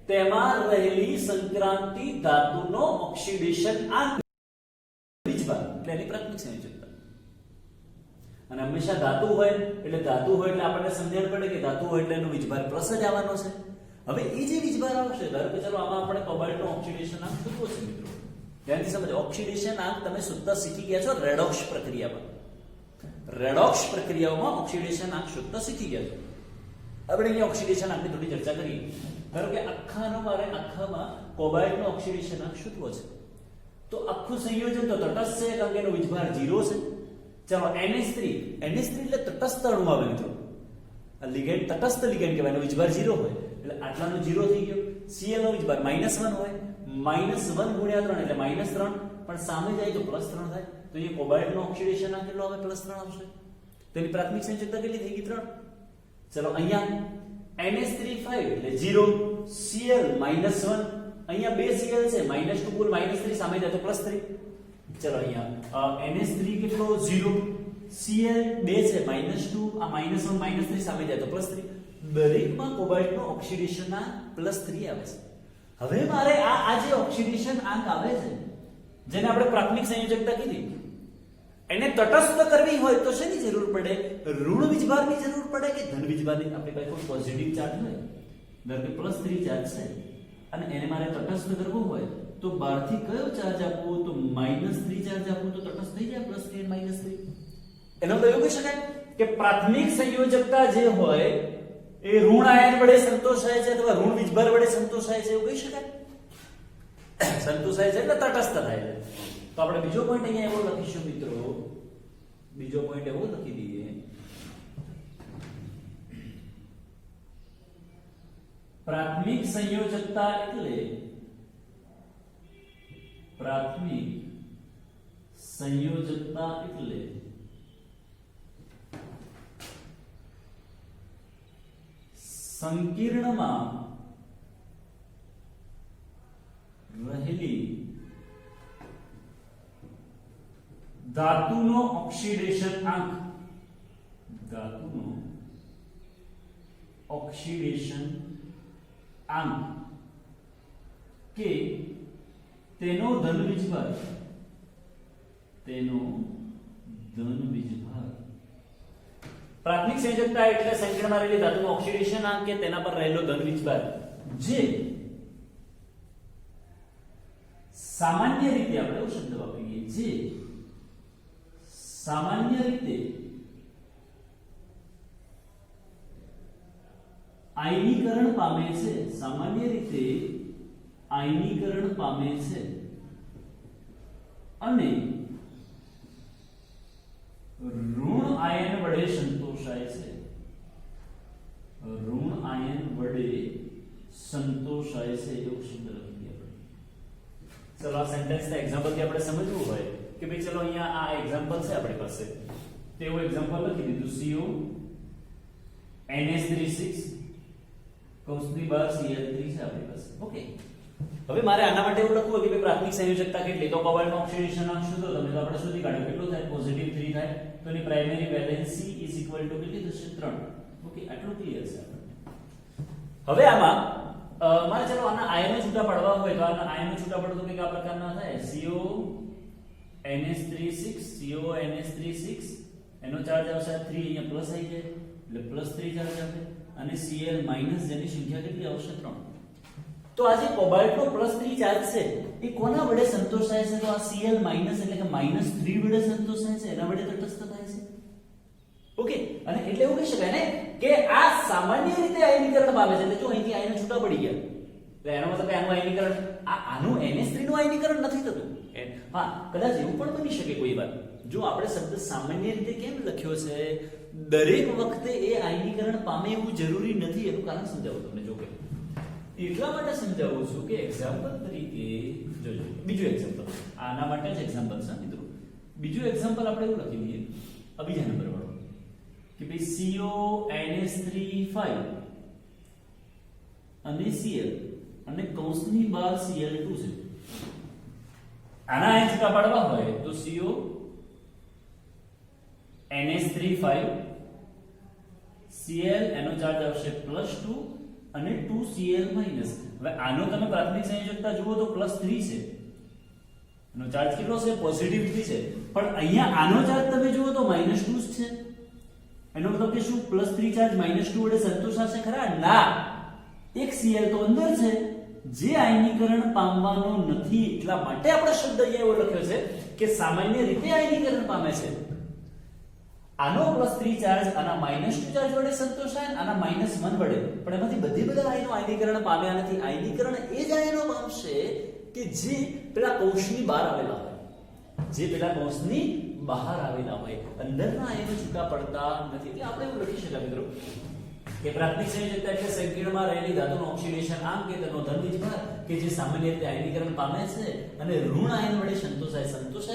તેમાં રહેલી સંક્રાંતિ ધાતુનો ઓક્સિડેશન આંક વીજભાર એટલે એની પ્રાથમિક સંયોજકતા. અને હંમેશા ધાતુ હોય એટલે આપણને સમજણ પડે કે ધાતુ હોય એટલે એનો વીજભાર પ્લસ જ આવવાનો છે. હવે એ જે વીજભાર આવશે, ધારો કે ચલો આમાં આપણે કોબાલ્ટનો ઓક્સિડેશન આંક શોધવો છે મિત્રો. ધ્યાનથી સમજો. ઓક્સિડેશન આંક તમે શોધતા શીખી ગયા છો રેડોક્સ પ્રક્રિયામાં. રેડોક્સ પ્રક્રિયાઓમાં ઓક્સિડેશન આંક શોધતા શીખી ગયા છો. આપણે અહીંયા ઓક્સિડેશન આંકની થોડી ચર્ચા કરીએ. ધારો કે આખામાં કોબાલ્ટનો ઓક્સિડેશન આંક શોધવો છે, તો આખું સંયોજન તો તટસ્થ છે કારણ કે એનો વીજભાર 0 છે. ચાલો NH3 એટલે તટસ્થ અણુ આવે મિત્રો. આ લિગેન્ડ તટસ્થ લિગેન્ડ કહેવાય, એનો વીજભાર 0 હોય એટલે આટલાનો 0 થઈ ગયો. Cl નો વીજભાર -1 હોય, -1 ગુણ્યા 3 એટલે -3, પણ સામે જાય તો +3 થાય. તો એ કોબાલ્ટનો ઓક્સિડેશન આંક કેટલો આવે? +3 આવશે. તો એની પ્રાથમિક સંયોજકતા કેટલી થઈ ગઈ? 3. ચલો અહીંયા NH3 એટલે 0, Cl -1, અહીંયા 2 Cl છે, -2 કુલ -3, સામે જાય તો +3. ચલો અહીંયા NH3 કેટલો? 0, Cl 2 છે, -2, આ -1 -3, સામે જાય તો +3. દરેકમાં કોબાલ્ટનો ઓક્સિડેશન આંક +3 આવે છે. હવે મારે આ જે ઓક્સિડેશન આંક આવે છે, જેને આપણે પ્રાથમિક સંયોજકતા કીધી, એને તટસ્થ કરવી હોય તો શેની જરૂર પડે? ઋણ વીજભારની જરૂર પડે કે ધન વીજભારની? આપણી પાસે કોઈ પોઝિટિવ ચાર્જ હોય, ધારો કે +3 ચાર્જ છે, અને એને મારે તટસ્થ કરવું હોય તો બહારથી કયો ચાર્જ આપવો? તો -3 ચાર્જ આપવો તો તટસ્થ થઈ જાય. +3 અને -3. એનો તો એવું કહી શકાય કે પ્રાથમિક સંયોજકતા જે હોય એ ઋણ આયન વડે સંતોષાય છે અથવા ઋણ વીજભાર વડે સંતોષાય છે, એવું કહી શકાય. સંતોષાય છે એટલે તટસ્થ થાય છે. તો આપણે બીજો પોઈન્ટ અહીંયા એવો લખીશું મિત્રો, બીજો પોઈન્ટ એવો લખી દઈએ, પ્રાથમિક સંયોજકતા એટલે સંકીર્ણમાં રહેલી ધાતુનો ઓક્સિડેશન આંક, કે તેનો ધન વીજભાર, પ્રાથમિક સંયોજકતા એટલે સંકીર્ણમાં રહેલી ધાતુનો ઓક્સિડેશન આંક કે તેના પર રહેલો ધન વીજભાર, જે સામાન્ય રીતે આપણે એવો શબ્દ વાપરીએ, જે સામાન્ય રીતે આયનીકરણ પામે છે, અને ઋણ આયન વડે સંતોષાય છે, એવું શબ્દ લખીએ આપણે. ચલો આ સેન્ટેન્સ ના એક્ઝામ્પલ થી આપણે સમજવું હોય કે ભાઈ ચલો અહીંયા આ એક્ઝામ્પલ છે આપણી પાસે, તેવું એક્ઝામ્પલ લખી દીધું, CO NH36 કૌંસની બહાર Cl3 છે આપણી પાસે. ઓકે, હવે મારે આના માટે એવું લખવું કે ભાઈ પ્રાથમિક સંયોજકતા કેટલી, તો કોબાલ્ટનો ઓક્સિડેશન આંક શોધો તમે, તો આપણે શોધી કાઢ્યો કેટલો થાય, પોઝિટિવ 3 થાય, તો એની primary valency is equal to કેટલી થશે, 3. ઓકે, આટલું ક્લિયર છે આપણે. હવે આમાં મારે ચલો આના આયનો છૂટા પાડવા હોય તો આના આયનો છૂટા પડતો કંઈક આ પ્રકારના થાય, CONH36 એનો ચાર્જ આવશે 3, અહીંયા પ્લસ આવી જાય એટલે +3 ચાર્જ આવશે, અને Cl માઈનસ જેની સંખ્યા કેટલી આવશે, 3. તો આ જે કોબાલ્ટનો +3 ચાર્જ છે એ કોના વડે સંતોષાય છે, તો આ Cl માઈનસ એટલે કે -3 વડે સંતોષાય છે, એના વડે તટસ્થ થાય છે. ઓકે, અને એટલે એવું કહી શકાય ને કે આ સામાન્ય રીતે આયનીકરણ પામે છે, એટલે જો અહીંથી આયનો છૂટા પડી ગયા એટલે એનો મતલબ કે આનું આયનીકરણ આનું NH3 નું આયનીકરણ નથી થતું. હા, કદાચ એવું પણ બની શકે કોઈ વાર, જો આપણે શબ્દ સામાન્ય રીતે કેમ લખ્યો છે, દરેક વખતે એ આયનીકરણ પામે એવું જરૂરી નથી, એનું કારણ સમજાવું તમને. જો કે એટલા માટે સમજાવું છું કે એક્ઝામ્પલ તરીકે જોજો, બીજું એક્ઝામ્પલ આના માટે જ એક્ઝામ્પલ છે મિત્રો. બીજું એક્ઝામ્પલ આપણે એવું લખી દઈએ, બીજા નંબર વાળો કે ભાઈ CONH35 અને Cl અને કૌંસની બહાર Cl2 છે. આના આયન છૂટા પાડવા હોય તો CONH35 Cl એનો ચાર્જ આવશે +2 અને 2Cl માઈનસ. હવે આનો તમે પ્રાથમિક સંયોજકતા જુઓ તો +3 છે, એનો ચાર્જ કેટલો છે, પોઝિટિવ 3 છે, પણ અહીંયા આનો ચાર્જ તમે જુઓ તો -2 છે. એનો મતલબ કે શું +3 ચાર્જ -2 વડે સંતોષાશે ખરા? ના, એક Cl તો અંદર છે જે આયનીકરણ પામવાનો નથી, એટલા માટે આપણે શબ્દ અહીંયા એવો લખ્યો છે કે સામાન્ય રીતે આયનીકરણ પામે છે. આનો +3 ચાર્જ આના -2 ચાર્જ વડે સંતોષાય, આના -1 વડે, પણ એમાંથી બધા આયનો આયનીકરણ પામ્યા નથી. આયનીકરણ એ જ આયનો પામશે કે જે પેલા કૌંસની બહાર આવેલા હોય, અંદરના આયનો છૂટા પડતા નથી. એટલે આપણે એવું લખી શકાય મિત્રો કે પ્રાથમિક સંયોજકતા એટલે સંકીર્ણમાં રહેલી ધાતુનો ઓક્સિડેશન આંક કે તેનો ધન વીજભાર કે જે સામાન્ય રીતે આયનીકરણ પામે છે અને ઋણ આયન વડે સંતોષાય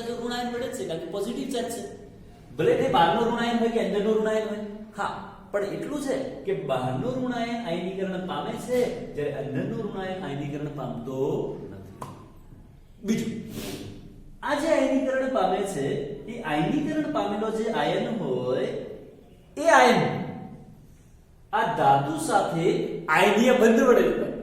તો ઋણ આયન વડે જ છે, કારણ કે પોઝિટિવ ચાર્જ છે. ભલે તે બહારનો ઋણ આયન હોય કે અંદરનો ઋણ આયન હોય, હા, પણ એટલું છે કે બહારનો ઋણ આયન આયનીકરણ પામે છે જ્યારે અંદરનો ઋણ આયન આયનીકરણ પામતો નથી. બીજું, આ જે આયનીકરણ પામે છે એ આયનીકરણ પામેલો જે આયન હોય એ આયન આ ધાતુ સાથે આયનીય બંધ વડે જોડાય.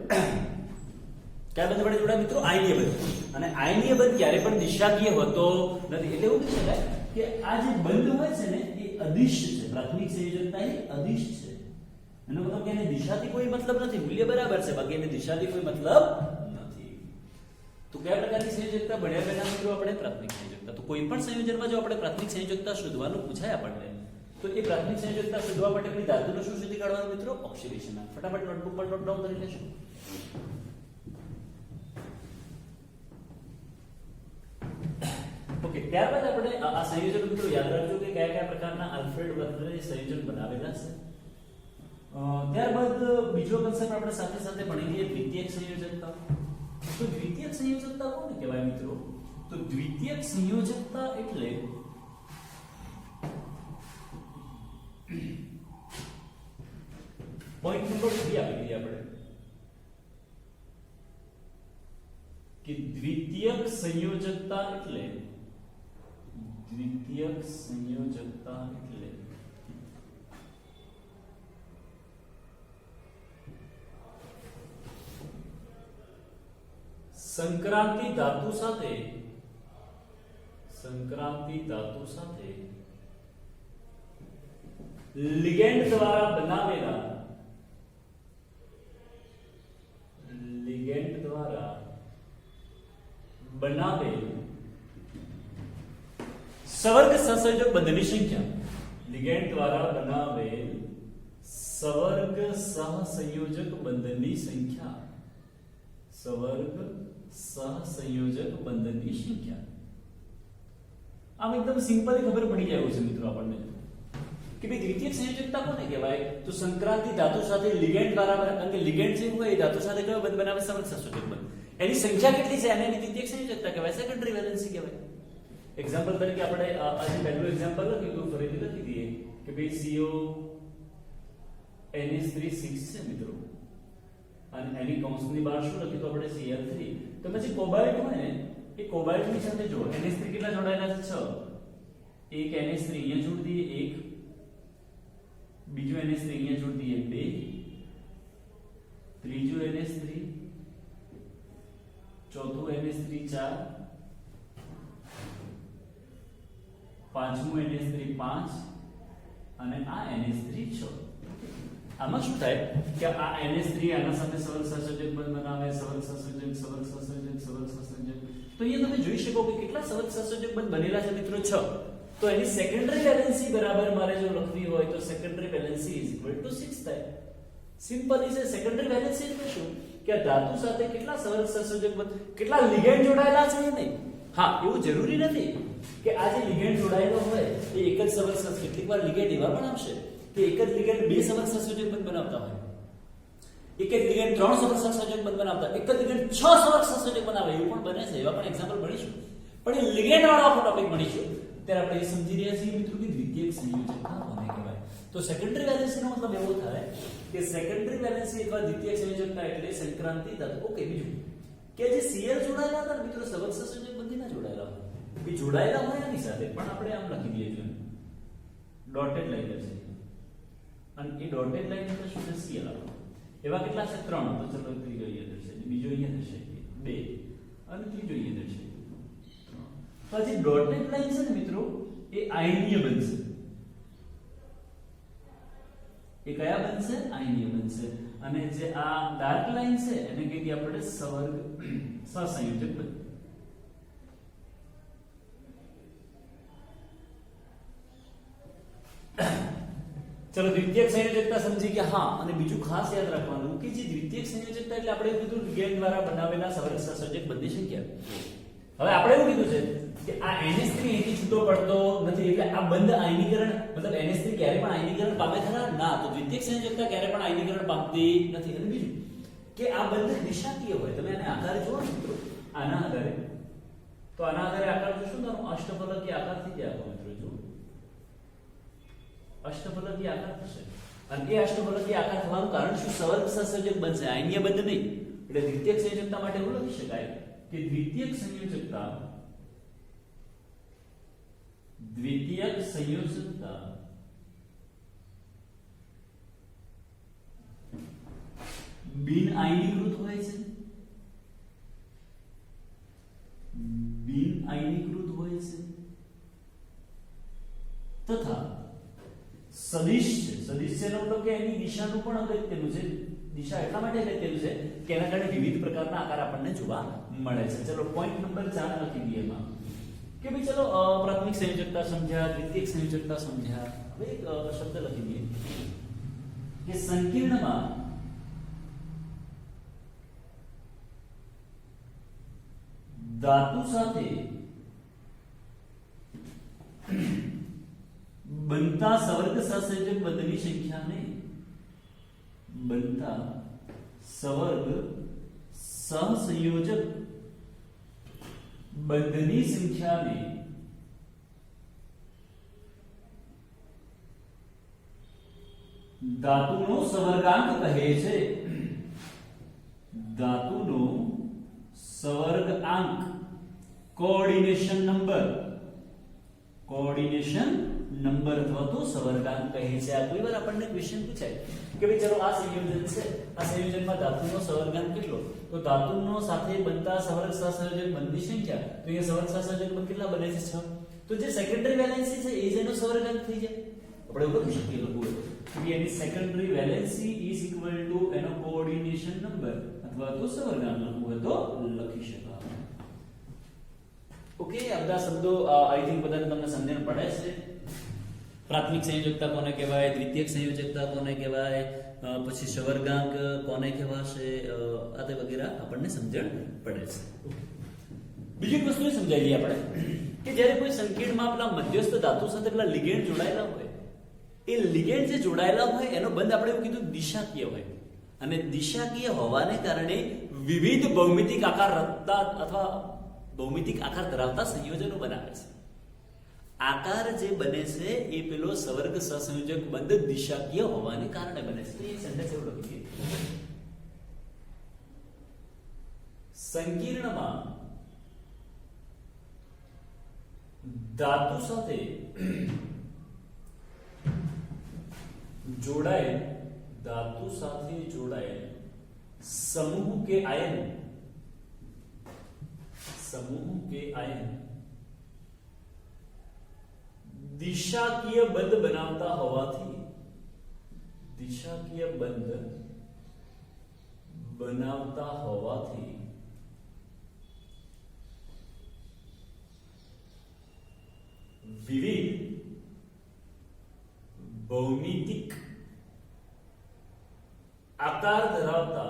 કયા બંધ વડે જોડાય મિત્રો? આયનીય બંધ. અને આયનીય બંધ ક્યારે પણ દિશાકીય હોતો નથી. એટલે એવું કહી શકાય કે આ જે બંધ હોય છે ને એ અદિશ છે. પ્રાથમિક સંયોજકતા એ અદિશ છે. એનો મતલબ કે એને દિશાથી કોઈ મતલબ નથી, મૂલ્ય બરાબર છે, બાકી એને દિશાથી કોઈ મતલબ નથી. તો કયા પ્રકારની સંયોજકતા ભણ્યા પહેલા મિત્રો આપણે પ્રાથમિક સંયોજકતા. તો કોઈ પણ સંયોજનમાં જો આપણે પ્રાથમિક સંયોજકતા શોધવાનું પૂછાય આપણને, તો એ પ્રાથમિક સંયોજકતા શોધવા માટે આપણી ધાતુનો શું શોધી કાઢવાનું મિત્રો? ઓક્સિડેશન. ફટાફટ નોટબુક પર નોટ ડાઉન કરી લેશો. ત્યારબાદ આપણે આ સંયોજન મિત્રો યાદ રાખજો કે કયા કયા પ્રકારના આલ્ફ્રેડ વર્નરે સંયોજન બનાવેલા છે. ત્યારબાદ બીજો કન્સેપ્ટ આપણે સાથે સાથે ભણી લઈએ, દ્વિતીયક સંયોજકતા. તો દ્વિતીયક સંયોજકતા કોને કહેવાય મિત્રો? તો દ્વિતીયક સંયોજકતા એટલે પોઈન્ટ નંબર 2 આપી દઈએ આપણે કે દ્વિતીયક સંયોજકતા એટલે સંક્રાંતિ ધાતુ સાથે લિગેન્ડ દ્વારા બનાવેલ સવર્ગ સહસંયોજક બંધની સંખ્યા. લિગેન્ડ દ્વારા બનાવેલ સવર્ગ સહસંયોજક બંધની સંખ્યા. આમ એકદમ સિમ્પલી ખબર પડી જાય છે મિત્રો આપણને કે ભાઈ દ્વિતીયક સંયોજકતા કોને કહેવાય? તો સંક્રાંતિ ધાતુ સાથે લિગેન્ડ દ્વારા, કારણ કે લિગેન્ડ જે હોય એ ધાતુ સાથે કયો બંધ બનાવે? સવર્ગ સહસંયોજક બંધ. એની સંખ્યા કેટલી છે અને એની દ્વિતીયક સંયોજકતા કહેવાય, સેકન્ડરી વેલેન્સી કહેવાય. એક્ઝામ્પલ તરીકે આપણે આજે પહેલું એક્ઝામ્પલ લખ્યું તો ફરીથી લખી દઈએ કે ભાઈ CO NH3 6 છે મિત્રો, અને એની કૌંસની બહાર શું લખ્યું તો આપણે Cl3. તો પછી કોબાલ્ટ હોય ને એ કોબાલ્ટની સાથે જો NH3 કેટલા જોડાયેલા છે? 6. એક NH3 અહીંયા જોડી દઈએ, એક બીજું NH3 અહીંયા જોડી દઈએ, 2 ત્રીજું NH3, ચોથું NH3 4, પાંચમું NH3 5 અને આ NH3 6. આમાં શું થાય કે આ NH3 આના સાથે સવર્ગ સહસંયોજક બંધ બનાવે, સવર્ગ સહસંયોજક. તો અહીંયા તમે જોઈ શકો કે કેટલા સવર્ગ સહસંયોજક બંધ બનેલા છે મિત્રો? 6. તો એની સેકન્ડરી વેલેન્સી બરાબર મારે જો લખવી હોય તો સેકન્ડરી વેલેન્સી = 6 થાય. સિમ્પલ છે. સેકન્ડરી વેલેન્સી એટલે શું કે આ ધાતુ સાથે કેટલા સવર્ગ સહસંયોજક બંધ, કેટલા લિગેન્ડ જોડાયેલા છે એ નહીં. હા, એવું જરૂરી નથી કે આ જે લિગેન્ડ જોડાયેલો હોય એ એક જ સવર્ગ સહસંયોજક. કેટલીકવાર લિગેન્ડ એવા પણ આવશે કે એક જ લિગેન્ડ 2 સવર્ગ સહસંયોજક બંધ બનાવતા હોય, એક જ લિગેન્ડ 3 સવર્ગ સહસંયોજક બંધ બનાવતા, એક જ લિગેન્ડ 6 સવર્ગ સહસંયોજક બનાવે, એવું પણ બને છે. એવા પણ એક્ઝામ્પલ ભણીશું. પણ એ લિગેન્ડ વાળો આપણો ટોપિક ભણીશું ત્યારે આપણે એ સમજી રહ્યા છીએ મિત્રો કે દ્વિતીયક સંયોજકતા કોને કહેવાય. તો સેકન્ડરી વેલેન્સી નો મતલબ એવો થાય કે સેકન્ડરી વેલેન્સી અથવા દ્વિતીયક સંયોજકતા એટલે સંક્રાંતિ ધાતુ. ઓકે, બીજું કે જે Cl જોડાયેલા હતા મિત્રો સવર્ગ સહસંયોજક બંધ ના જોડાયેલા હોય, એ જોડાયેલા હોય એની સાથે પણ આપણે આમ લખી દઈએ છીએ ડોટેડ લાઈન છે, અને એ ડોટેડ લાઈન એટલે શું છે? Cl. એવા કેટલા છે? 3. તો ચલો ત્રીજો અહીંયા દર્શાવીએ, બીજો અહીંયા દર્શાવીએ 2 અને ત્રીજો અહીંયા દર્શાવીએ 3. તો આ જે ડોટેડ લાઈન છે ને મિત્રો એ આયનીય બનશે. એ કયા બનશે? આયનીય બનશે. અને જે આ ડાર્ક લાઈન છે એને કહીએ આપણે સવર્ગ સહસંયોજક બંધ. ચલો દ્વિતીયક સંયોજકતા સમજી ગયા. હા, અને બીજું ખાસ યાદ રાખવાનું કે જે દ્વિતીયક સંયોજકતા એટલે આપણે કીધું લિગેન્ડ દ્વારા બનાવેલા સવર્ગ સહસંયોજક બંધની સંખ્યા. હવે આપણે એવું કીધું છે કે આ NH3 અહીંથી છૂટો પડતો નથી, એટલે આ બંધ આયનીકરણ મતલબ NH3 ક્યારે પણ આયનીકરણ પામે ખરા? ના. તો દ્વિતીયક સંયોજકતા ક્યારે પણ આયનીકરણ પામતી નથી. અને બીજું કે આ બંધ દિશાકીય હોય. તમે આને આકાર જુઓ મિત્રો, આના આધારે તો આના આધારે આકાર જોશો તો અષ્ટફલકીય આકાર થઈ જાય મિત્રો. જો અષ્ટફલકીય આકાર થશે, અને એ અષ્ટફલકીય આકાર થવાનું કારણ શું? સવર્ગ સહસંયોજક બનશે, આયનીય બંધ નહીં. એટલે દ્વિતીયક સંયોજકતા માટે એવું લખી શકાય કે દ્વિતીયક સંયોજકતા બિન આયનીકૃત હોય છે, તથા સદિશ છે. સદિશ છે નો મતલબ કે એની દિશાનું પણ અગત્યનું છે. દિશા એટલા માટે અગત્યનું છે કે એના કારણે વિવિધ પ્રકારના આકાર આપણને જોવા મળે છે. ચલો પોઈન્ટ નંબર 4 લખી દઈએ એમાં કે ભાઈ ચલો પ્રાથમિક સંયોજકતા સમજ્યા, દ્વિતીયક સંયોજકતા સમજ્યા. હવે એક શબ્દ લખી દઈએ કે સંકીર્ણમાં ધાતુ સાથે બનતા સવર્ગ સહસંયોજક બંધની સંખ્યાને બનતા સવર્ગ સહસંયોજક બંધની સંખ્યાને ધાતુનો સવર્ગાંક કહે છે. ધાતુનો સવર્ગાંક કોઓર્ડિનેશન નંબર અથવા તો સવર્ગાંક કહે છે. આ કોઈ વાર આપણને ક્વેશ્ચન પૂછાય કે ભાઈ ચલો આ સંયોજન છે, આ સંયોજનમાં ધાતુનો સવર્ગાંક કેટલો? તો ધાતુનો સાથે બનતા સવર્ગ સહસંયોજક બંધની સંખ્યા, તો અહીંયા સવર્ગ સહસંયોજક બંધ કેટલા બને છે? 6. તો જે સેકન્ડરી વેલેન્સી છે એ જ એનો સવર્ગાંક થઈ જાય. આપણે એવું લખી શકીએ લખવું કે એની secondary valency is equal to એનો કોઓર્ડિનેશન નંબર અથવા તો સવર્ગાંક લખવું હોય તો લખી શકાય. ઓકે, આ બધા શબ્દો આઈ થિંક બધાને તમને સમજણ પડે છે. પ્રાથમિક સંયોજકતા કોને કહેવાય, દ્વિતીયક સંયોજકતા કોને કહેવાય, પછી સવર્ગાંક કોને કહેવાશે, આ તે વગેરે આપણને સમજણ પડે છે. બીજી વસ્તુ એ સમજાઈ લઈએ આપણે કે જ્યારે કોઈ સંકીર્ણમાં પેલા મધ્યસ્થ ધાતુ સાથે પેલા લિગેન્ડ જોડાયેલા હોય, એ લિગેન્ડ જે જોડાયેલા હોય એનો બંધ આપણે એવું કીધું દિશાકીય હોય, અને દિશાકીય હોવાને કારણે વિવિધ ભૌમિતિક આકાર રચતા અથવા ભૌમિતિક આકાર ધરાવતા સંયોજનો બનાવે છે. આકાર જે બને છે એ પેલો સવર્ગ સહસંયોજક બંધ દિશાકીય હોવાને કારણે બને છે. એ સેન્ટેન્સ એવું લખીએ, સંકીર્ણમાં ધાતુ સાથે જોડાયેલ समूह के आयन दिशाकीय बंध बनावता होवाथी विविध भौमितिक आकार धरावता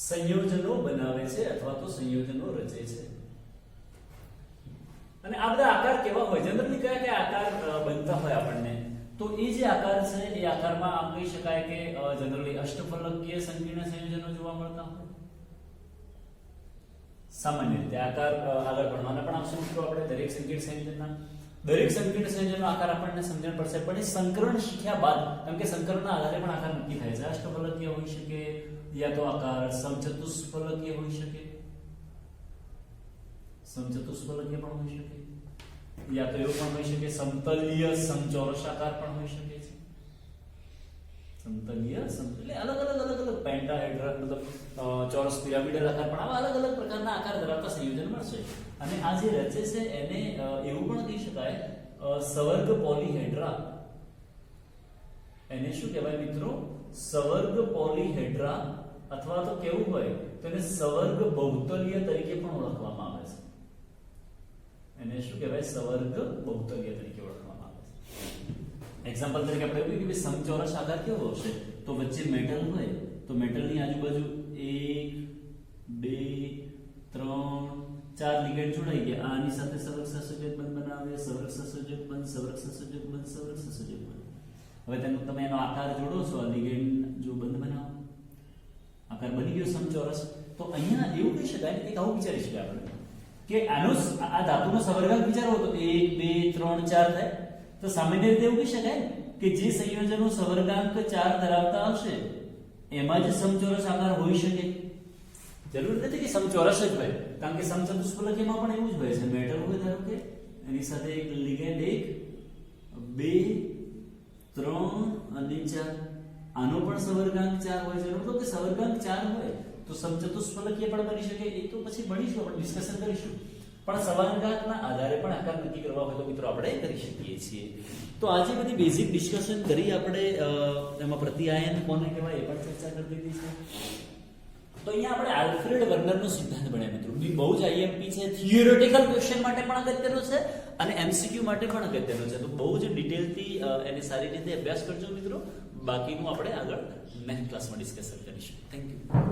संयोजनो बनावे छे अथवा तो संयोजनो रचे छे. અને આ બધા આકાર કેવા હોય, જનરલી કયા કયા આકાર બનતા હોય આપણને? તો એ જે આકાર છે એ આકારમાં આમ કહી શકાય કે જનરલી અષ્ટફલકીય સંકીર્ણ સંયોજનો જોવા મળતા હોય. સામાન્ય રીતે આકાર આગળ ભણવાના પણ આવશે મિત્રો આપણે દરેક સંકીર્ણ સંયોજનનો આકાર આપણને સમજણ પડશે. પણ એ સંકરણ શીખ્યા બાદ, કેમ કે સંકરણના આધારે પણ આકાર નક્કી થાય છે. અષ્ટફલકીય હોઈ શકે, યા તો આકાર સમચતુષ્ફલકીય હોઈ શકે, સમચતુષ્ફલકીય પણ હોઈ શકે, યા તો એવું પણ હોઈ શકે સમતલીય સમચોરસ આકાર પણ હોઈ શકે છે. સમતલીય એટલે અલગ અલગ પેન્ટાહેડ્રન મતલબ ચોરસ પિરામિડલ આકાર પણ આવા અલગ અલગ પ્રકારના આકાર ધરાવતા સંયોજન મળશે. અને આ જે રચે છે એને એવું પણ કહી શકાય સવર્ગ પોલીહેડ્રા. એને શું કહેવાય મિત્રો? સવર્ગ પોલીહેડ્રા, અથવા તો કેવું હોય તો એને સવર્ગ બહુતલીય તરીકે પણ ઓળખવામાં આવે છે. એને શું કહેવાય? સવર્ગ બહુતલીય તરીકે ઓળખવામાં આવે છે. એક્ઝામ્પલ તરીકે આપણે એવું કે સમચોરસ આકાર કેવો હશે? તો વચ્ચે મેટલ હોય તો મેટલની આજુબાજુ 1 2 3 4 લિગેન્ડ જોડાઈ ગયા. આની સાથે સવર્ગ સહસંયોજક બંધ બનાવે, સવર્ગ સહસંયોજક બંધ, સવર્ગ સહસંયોજક બંધ, સવર્ગ સહસંયોજક બંધ. હવે તમે એનો આકાર જોડો છો, આ લિગેન્ડ જો બંધ બનાવો, આકાર બની ગયો સમચોરસ. તો અહીંયા એવું કહી શકાય કે આવું વિચારી શકાય આપણે કે આનો આ ધાતુનો સવર્ગાંક વિચારો તો 1 2 3 4 થાય. તો સામાન્ય રીતે એવું કહી શકાય કે જે સંયોજનો સવર્ગાંક 4 ધરાવતા હશે એમાં જ સમચોરસ આકાર હોઈ શકે. જરૂર નથી કે સમચોરસ જ હોય, કારણ કે સમચતુષ્ફલકીયમાં પણ એવું જ હોય છે. મેટલ હોય ધારો કે એની સાથે એક લિગેન્ડ 1 2 3 અને 4, આનો પણ સવર્ગાંક 4 હોય છે. તો કે સવર્ગાંક 4 હોય તો સમચતુષ્ફલકીય પણ બની શકે. એ તો પછી ભણીશું, આપણે ડિસ્કશન કરીશું. પણ સવર્ગાંકના આધારે પણ આકાર નક્કી કરવા હોય તો મિત્રો આપણે કરી શકીએ છીએ. તો આજે બધી બેઝિક ડિસ્કશન કરી આપણે. એમાં પ્રત્યાયન કોને કહેવાય એ પણ ચર્ચા કરી દીધી છે. તો અહીંયા આપણે આલ્ફ્રેડ વર્નરનો સિદ્ધાંત ભણ્યા મિત્રો. બહુ જ આઈએમપી છે, થિયોરેટિકલ ક્વેશ્ચન માટે પણ અગત્યનો છે અને એમસીક્યુ માટે પણ અગત્યનો છે. તો બહુ જ ડિટેલથી એને સારી રીતે અભ્યાસ કરજો મિત્રો. બાકીનું આપણે આગળ નેક્સ્ટ ક્લાસમાં ડિસ્કશન કરીશું. Thank you.